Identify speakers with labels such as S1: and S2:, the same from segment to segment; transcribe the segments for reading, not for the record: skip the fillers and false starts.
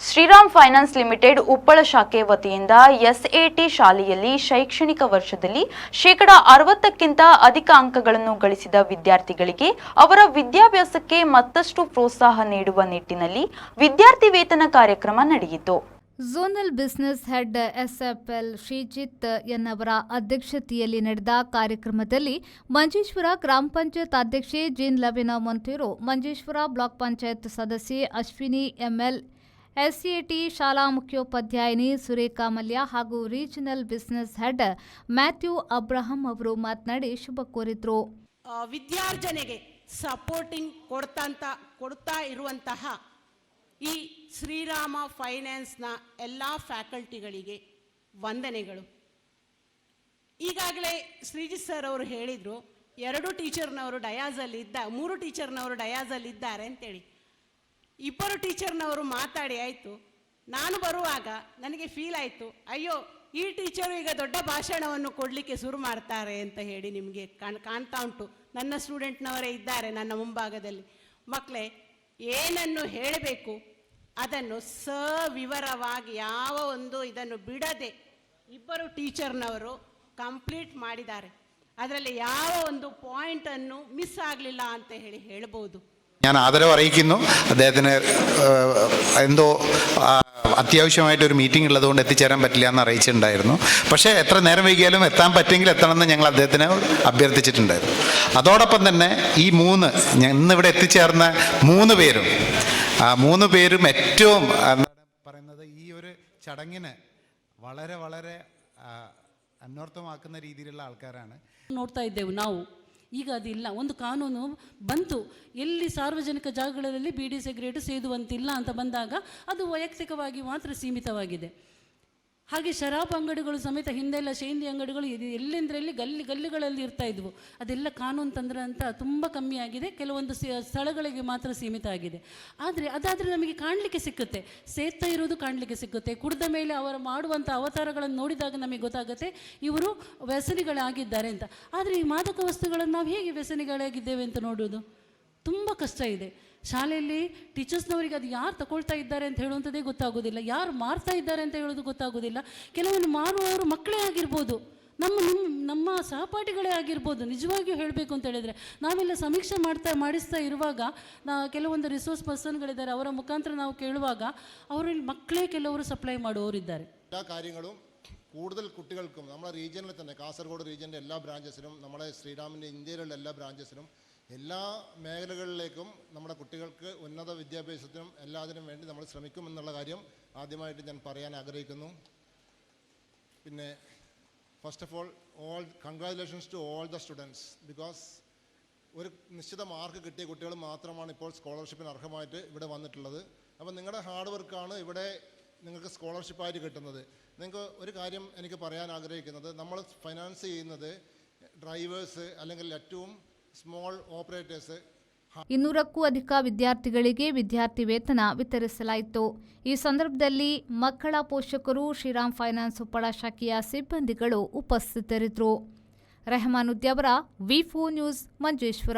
S1: Shriram finance limited Uppala ಶಾಖೆ ವತಿಯಿಂದ ಎಸ್ಎಟಿ ಶಾಲೆಯಲ್ಲಿ ಶೈಕ್ಷಣಿಕ ವರ್ಷದಲ್ಲಿ 60% ಅಧಿಕ ಅಂಕಗಳನ್ನು ಗಳಿಸಿದ ವಿದ್ಯಾರ್ಥಿಗಳಿಗೆ ಅವರ ವಿದ್ಯಾಭ್ಯಾಸಕ್ಕೆ ಮತ್ತಷ್ಟು ಪ್ರೋತ್ಸಾಹ ನೀಡುವ ನಿಟ್ಟಿನಲ್ಲಿ ವಿದ್ಯಾರ್ಥಿ ವೇತನ ಕಾರ್ಯಕ್ರಮ ನಡೆಯಿತು.
S2: Zonal business head SFL Sreejith ಎನ್ನವರ ಅಧ್ಯಕ್ಷತೆಯಲ್ಲಿ ನಡೆದ ಕಾರ್ಯಕ್ರಮದಲ್ಲಿ ಮಂಜೇಶ್ವರ ಗ್ರಾಮ ಪಂಚಾಯತ್ ಅಧ್ಯಕ್ಷೆ ಜೀನ್ ಲವಿನಾ ಮೊಂತೇರೋ, ಮಂಜೇಶ್ವರ ಬ್ಲಾಕ್ ಪಂಚಾಯತ್ ಸದಸ್ಯೆ ಅಶ್ವಿನಿ ಎಂಎಲ್, ಎಸ್ಎಟಿ ಶಾಲಾ ಮುಖ್ಯೋಪಾಧ್ಯಾಯಿನಿ ಸುರೇಖಾ ಮಲ್ಯ ಹಾಗೂ regional business head Mathew Abraham ಅವರು ಮಾತನಾಡಿ ಶುಭ ಕೋರಿದ್ರು.
S3: ವಿದ್ಯಾರ್ಜನೆಗೆ ಸಪೋರ್ಟಿಂಗ್ ಕೊಡ್ತಾ ಇರುವಂತಹ ಈ ಶ್ರೀರಾಮ ಫೈನಾನ್ಸ್ನ ಎಲ್ಲ ಫ್ಯಾಕಲ್ಟಿಗಳಿಗೆ ವಂದನೆಗಳು. ಈಗಾಗಲೇ ಶ್ರೀಜಿತ್ ಸರ್ ಅವರು ಹೇಳಿದರು, 2 ಟೀಚರ್ನವರು ಮೂರು ಟೀಚರ್ನವರು ಡಯಾಸಲ್ಲಿದ್ದಾರೆ ಅಂತೇಳಿ. 2 ಟೀಚರ್ನವರು ಮಾತಾಡಿ ಆಯಿತು. ನಾನು ಬರುವಾಗ ನನಗೆ ಫೀಲ್ ಆಯಿತು, ಅಯ್ಯೋ ಈ ಟೀಚರು ಈಗ ದೊಡ್ಡ ಭಾಷಣವನ್ನು ಕೊಡಲಿಕ್ಕೆ ಶುರು ಮಾಡ್ತಾರೆ ಅಂತ ಹೇಳಿ ನಿಮಗೆ ಕಾಣ್ತಾ ಉಂಟು. ನನ್ನ ಸ್ಟೂಡೆಂಟ್ನವರೇ ಇದ್ದಾರೆ ನನ್ನ ಮುಂಭಾಗದಲ್ಲಿ. ಮಕ್ಕಳೇ, ಏನನ್ನು ಹೇಳಬೇಕು ಅದನ್ನು ಸವಿವರವಾಗಿ ಯಾವ ಒಂದು ಇದನ್ನು ಬಿಡದೆ 2 ಟೀಚರ್ನವರು ಕಂಪ್ಲೀಟ್ ಮಾಡಿದ್ದಾರೆ. ಅದರಲ್ಲಿ ಯಾವ ಒಂದು ಪಾಯಿಂಟನ್ನು ಮಿಸ್ ಆಗಲಿಲ್ಲ ಅಂತ ಹೇಳ್ಬೋದು.
S4: ഞാൻ ആദരവ് അറിയിക്കുന്നു. അദ്ദേഹത്തിന് എന്തോ അത്യാവശ്യമായിട്ടൊരു മീറ്റിംഗ് ഉള്ളതുകൊണ്ട് എത്തിച്ചേരാൻ പറ്റില്ല എന്ന് അറിയിച്ചിട്ടുണ്ടായിരുന്നു. പക്ഷേ എത്ര നേരം വൈകിയാലും എത്താൻ പറ്റുമെങ്കിൽ എത്തണമെന്ന് ഞങ്ങൾ അദ്ദേഹത്തിനെ അഭ്യർത്ഥിച്ചിട്ടുണ്ടായിരുന്നു. അതോടൊപ്പം തന്നെ ഈ ഇന്നിവിടെ എത്തിച്ചേർന്ന 3 പേരും 3 പേരും ഏറ്റവും പറയുന്നത് ഈ ഒരു ചടങ്ങിന് വളരെ വളരെ അന്വർത്ഥമാക്കുന്ന രീതിയിലുള്ള ആൾക്കാരാണ്.
S5: ನೋಡ್ತಾ ಇದ್ದೆವು ನಾವು. ಈಗ ಅದಿಲ್ಲ. ಒಂದು ಕಾನೂನು ಬಂತು, ಎಲ್ಲಿ ಸಾರ್ವಜನಿಕ ಜಾಗಗಳಲ್ಲಿ ಬೀಡಿ ಸಿಗರೇಟ್ ಸೇದುವಂತಿಲ್ಲ ಅಂತ ಬಂದಾಗ ಅದು ವೈಯಕ್ತಿಕವಾಗಿ ಮಾತ್ರ ಸೀಮಿತವಾಗಿದೆ. ಹಾಗೆ ಶರಾಬ್ ಅಂಗಡಿಗಳು ಸಮೇತ ಹಿಂದೆಲ್ಲ ಶೇಂದಿ ಅಂಗಡಿಗಳು ಎಲ್ಲೆಂದರಲ್ಲಿ ಗಲ್ಲಿಗಳಲ್ಲಿ ಇರ್ತಾ ಇದ್ವು. ಅದೆಲ್ಲ ಕಾನೂನು ತಂದ್ರೆ ಅಂತ ತುಂಬ ಕಮ್ಮಿ ಆಗಿದೆ. ಕೆಲವೊಂದು ಸ್ಥಳಗಳಿಗೆ ಮಾತ್ರ ಸೀಮಿತ ಆಗಿದೆ. ಅದಾದರೆ ನಮಗೆ ಕಾಣಲಿಕ್ಕೆ ಸಿಕ್ಕುತ್ತೆ, ಸೇರ್ತಾ ಇರೋದು ಕಾಣಲಿಕ್ಕೆ ಸಿಕ್ಕುತ್ತೆ. ಕುಡಿದ ಮೇಲೆ ಅವರು ಮಾಡುವಂಥ ಅವತಾರಗಳನ್ನು ನೋಡಿದಾಗ ನಮಗೆ ಗೊತ್ತಾಗುತ್ತೆ ಇವರು ವ್ಯಸನಿಗಳಾಗಿದ್ದಾರೆ ಅಂತ. ಆದರೆ ಈ ಮಾದಕ ವಸ್ತುಗಳನ್ನು ನಾವು ಹೇಗೆ ವ್ಯಸನಿಗಳಾಗಿದ್ದೇವೆ ಅಂತ ನೋಡೋದು ತುಂಬ ಕಷ್ಟ ಇದೆ. ಶಾಲೆಯಲ್ಲಿ ಟೀಚರ್ಸ್ನವರಿಗೆ ಅದು ಯಾರು ತಗೊಳ್ತಾ ಇದ್ದಾರೆ ಅಂತ ಹೇಳುವಂಥದ್ದೇ ಗೊತ್ತಾಗೋದಿಲ್ಲ, ಯಾರು ಮಾರ್ತಾ ಇದ್ದಾರೆ ಅಂತ ಹೇಳೋದು ಗೊತ್ತಾಗೋದಿಲ್ಲ. ಕೆಲವೊಂದು ಮಾರುವವರು ಮಕ್ಕಳೇ ಆಗಿರ್ಬೋದು, ನಮ್ಮ ಸಹಪಾಠಿಗಳೇ ಆಗಿರ್ಬೋದು. ನಿಜವಾಗಿಯೂ ಹೇಳಬೇಕು ಅಂತ ಹೇಳಿದರೆ ನಾವೆಲ್ಲ ಸಮೀಕ್ಷೆ ಮಾಡಿಸ್ತಾ ಇರುವಾಗ ಕೆಲವೊಂದು ರಿಸೋರ್ಸ್ ಪರ್ಸನ್ಗಳಿದ್ದಾರೆ, ಅವರ ಮುಖಾಂತರ ನಾವು ಕೇಳುವಾಗ ಅವರಲ್ಲಿ ಮಕ್ಕಳೇ ಕೆಲವರು ಸಪ್ಲೈ ಮಾಡುವವರಿದ್ದಾರೆ.
S6: എല്ലാ കാര്യങ്ങളും കൂടുതൽ കുട്ടികൾക്കും നമ്മുടെ റീജിയനിൽ തന്നെ കാസർഗോഡ് റീജിയൻ്റെ എല്ലാ ബ്രാഞ്ചസിലും നമ്മുടെ ശ്രീരാമിൻ്റെ ഇന്ത്യയിലുള്ള എല്ലാ ബ്രാഞ്ചസിലും എല്ലാ മേഖലകളിലേക്കും നമ്മുടെ കുട്ടികൾക്ക് ഉന്നത വിദ്യാഭ്യാസത്തിനും എല്ലാത്തിനും വേണ്ടി നമ്മൾ ശ്രമിക്കുമെന്നുള്ള കാര്യം ആദ്യമായിട്ട് ഞാൻ പറയാൻ ആഗ്രഹിക്കുന്നു. പിന്നെ first of all congratulations to all the students. Because ഒരു നിശ്ചിത മാർക്ക് കിട്ടിയ കുട്ടികൾ മാത്രമാണ് ഇപ്പോൾ സ്കോളർഷിപ്പിന് അർഹമായിട്ട് ഇവിടെ വന്നിട്ടുള്ളത്. അപ്പോൾ നിങ്ങളുടെ ഹാർഡ് വർക്കാണ് ഇവിടെ നിങ്ങൾക്ക് സ്കോളർഷിപ്പായിട്ട് കിട്ടുന്നത്. നിങ്ങൾക്ക് ഒരു കാര്യം എനിക്ക് പറയാൻ ആഗ്രഹിക്കുന്നത്, നമ്മൾ ഫൈനാൻസ് ചെയ്യുന്നത് ഡ്രൈവേഴ്സ് അല്ലെങ്കിൽ ഏറ്റവും ಸ್ಮಾಲ್ ಆಪರೇಟರ್ಸ್
S2: 200ಕ್ಕೂ ಅಧಿಕ ವಿದ್ಯಾರ್ಥಿಗಳಿಗೆ ವಿದ್ಯಾರ್ಥಿ ವೇತನ ವಿತರಿಸಲಾಯಿತು. ಈ ಸಂದರ್ಭದಲ್ಲಿ ಮಕ್ಕಳ ಪೋಷಕರು, ಶ್ರೀರಾಮ್ ಫೈನಾನ್ಸ್ ಉಪ್ಪಳ ಶಾಖೆಯ ಸಿಬ್ಬಂದಿಗಳು ಉಪಸ್ಥಿತರಿದ್ದರು. ರೆಹಮಾನ್ ಉದ್ಯಾವರ, ವಿ4 ನ್ಯೂಸ್, ಮಂಜೇಶ್ವರ.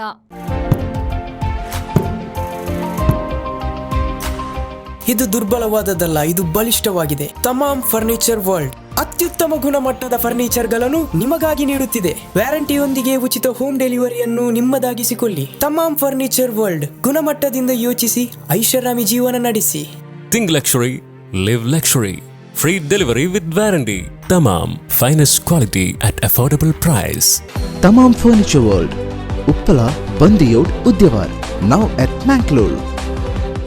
S7: ಇದು ದುರ್ಬಲವಾದದ್ದಲ್ಲ, ಇದು ಬಲಿಷ್ಠವಾಗಿದೆ. ತಮಾಮ್ ಫರ್ನಿಚರ್ ವರ್ಲ್ಡ್ ಅತ್ಯುತ್ತಮ ಗುಣಮಟ್ಟದ ಫರ್ನಿಚರ್ಗಳನ್ನು ನಿಮಗಾಗಿ ನೀಡುತ್ತಿದೆ. ವ್ಯಾರಂಟಿಯೊಂದಿಗೆ ಉಚಿತ ಹೋಮ್ ಡೆಲಿವರಿಯನ್ನು ನಿಮ್ಮದಾಗಿಸಿಕೊಳ್ಳಿ. ತಮಾಮ್ ಫರ್ನಿಚರ್ ವರ್ಲ್ಡ್, ಗುಣಮಟ್ಟದಿಂದ ಯೋಚಿಸಿ, ಐಷಾರಾಮಿ ಜೀವನ ನಡೆಸಿ.
S8: Think luxury, live luxury. Free delivery with warranty. Tamam, finest quality at affordable price.
S9: Tamam Furniture World, Uppala, Bandiyod, Udyawar. Now at Mangalore.